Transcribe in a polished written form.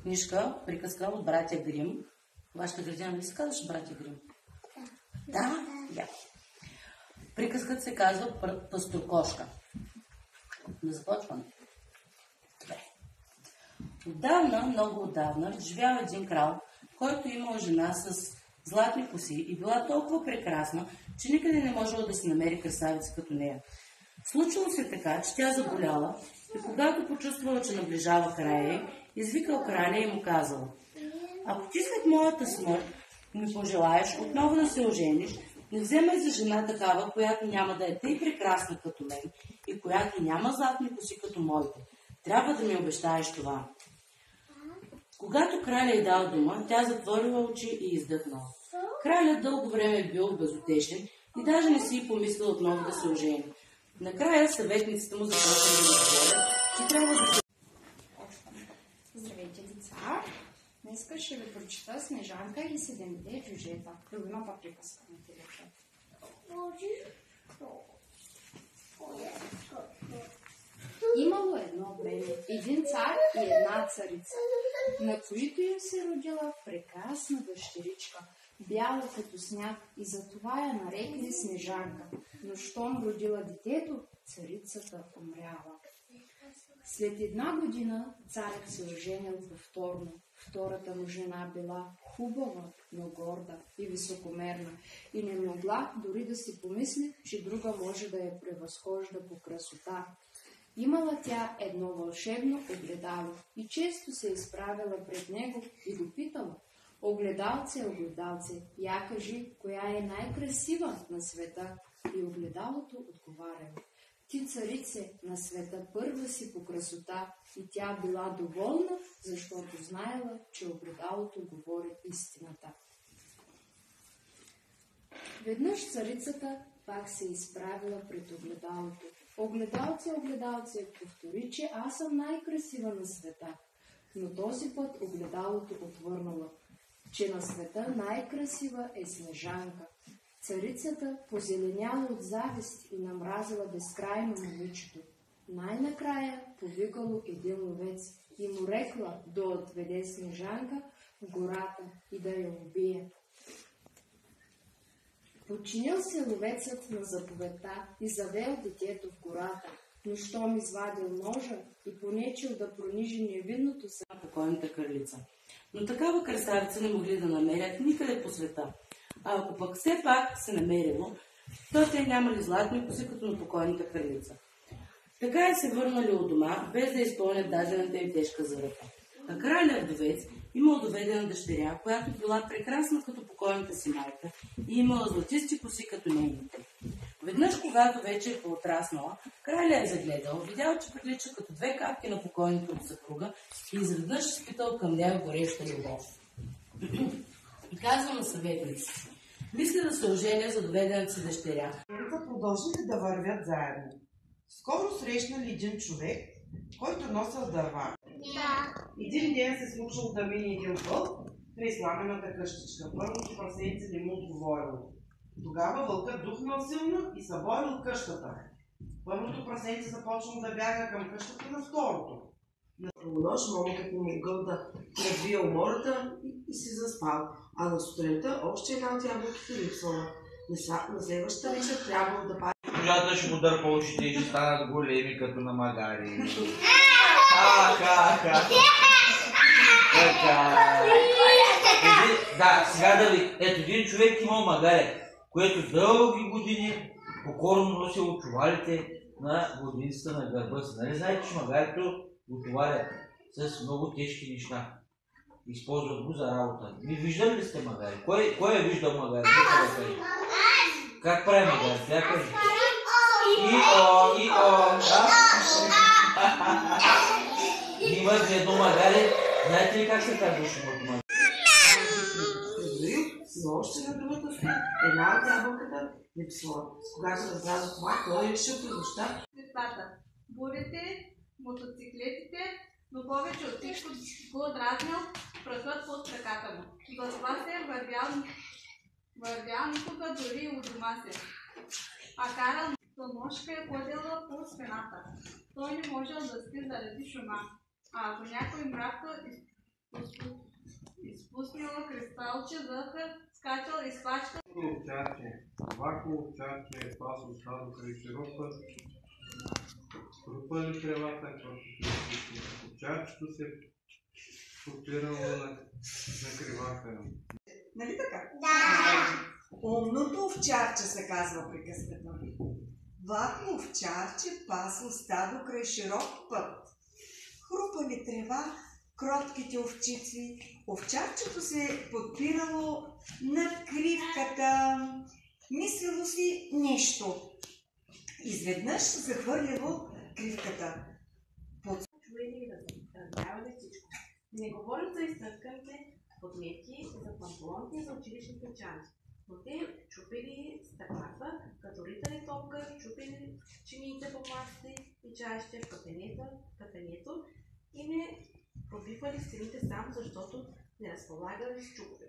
книжка, приказка от братя Грим. Вашата градина ли се казваше братя Грим? Да. Приказката се казва Пастуркошка. Да започваме. Добре. Отдавна, много отдавна, живял един крал, който имал жена с златни коси и била толкова прекрасна, че никъде не можела да се намери красавица като нея. Случило се така, че тя заболяла и когато почувствала, че наближава края й, извикал краля и му казала: ако ти след моята смърт ми пожелаеш отново да се ожениш, не вземай за жена такава, която няма да е тъй прекрасна като мен и която няма златни коси като моите. Трябва да ми обещаеш това. Когато краля й дал дума, тя затворила очи и издъхнала. Кралят дълго време е бил безутешен и даже не си помислил отново да се ожени. Накрая съветниците му започнали да говорят, че трябва да се... Здравейте, деца! Днеска ще ви прочита Снежанка и 7-те джуджета. Любимата приказка на телефон. Имало едно време един цар и една царица, на които им се родила прекрасна дъщеричка, бяла като сняг, и затова я нарекли Снежанка. Но щом родила детето, царицата умряла. След 1 година царят се оженил повторно. Втората му жена била хубава, но горда и високомерна и не могла дори да си помисли, че друга може да я превъзхожда по красота. Имала тя едно вълшебно огледало и често се изправила пред него и го питала: огледалце, огледалце, я кажи, коя е най-красива на света? И огледалото отговаряло: ти, царице, на света първа си по красота. И тя била доволна, защото знаела, че огледалото говори истината. Веднъж царицата пак се изправила пред огледалото. Огледалце, огледалце, повтори, че аз съм най-красива на света. Но този път огледалото отвърнала, че на света най-красива е Снежанка. Царицата позеленяла от завист и намразила безкрайно момичето. Най-накрая повикало един ловец и му рекла да отведе Снежанка в гората и да я убие. Подчинил се ловецът на заповедта и завел детето в гората, но щом извадил ножа и понечил да пронижи невинното се на покойната кралица. Но такава красавица не могли да намерят никъде по света. А ако пък все пак се намерило, то те нямали златни коси като на покойната кралица. Така и се върнали от дома, без да изпълнят дадената им тежка заръка. А кралят вдовец имал доведена дъщеря, която била прекрасна като покойната си майка и имала златисти коси като нейните. Веднъж, когато вече е поотраснала, краля е загледал, видял, че прилича като 2 капки на покойната му съпруга и изведнъж изпитал към нея гореща любов. И казва на съветници: мисля да се оженя за доведената си дъщеря. Продължиха да вървят заедно. Скоро срещнали един човек, който носил дърва. Един ден се случило да мине един вълк при сламената къщичка. Първото прасенце не му отговорило. Тогава вълкът духнал силно и съборил къщата. Първото прасенце започнало да бяга към къщата на второто. На полунощ момъкът му могъл да пребие умората и си заспал, а на сутринта още една от ябълките липсвала. На следващата вечер трябвало да пари. Кожата ще му дърпа очите и ще станат големи като на магари. Да, сега да ви... Ето, един човек имал магаре, което дълги години покорно носило чувалите на годиницата на гърба си. Нали знаете, че магарето го товарят с много тежки неща. Използват го за работа. Ви виждали ли сте магари? Кой е виждал магари? Как прави магари? Тя кажи. Имат едно магаре. Знаете ли как се казваше моето магаре? Но още на другата страна една от ябълката липсвала. Когато разбрал това, той решил през нощта. Бурите, мотоциклетите, но повече от всичко го отразнил пръхът под краката му. Затова се вървял никога дори от дома се. А карал нощка е ходила по стената. Той не можел да спи заради шума. А ако някой мрак изпуснало кристалче захар, скачал и спачкал. Вако овчарче е пасло стадо край широк път, трупали тревата, овчарчето се подпирало на кривака. Нали така? Умното овчарче се казва приказката. Вако овчарче пасло стадо край широк път. Хрупали трева кротките овчици. Овчарчето се подпирало на кривката. Мислило си нещо. Изведнъж захвърлило кривката. Чуели и разбрявали всичко. Не говорят за изтърканите подметки, за панталоните и за училищните чанти. Но те чупили стъклата, като ритали топка, чупили чиниите по масите и чаще в кафенето и не пробивали стените само защото не разполагали с чукове.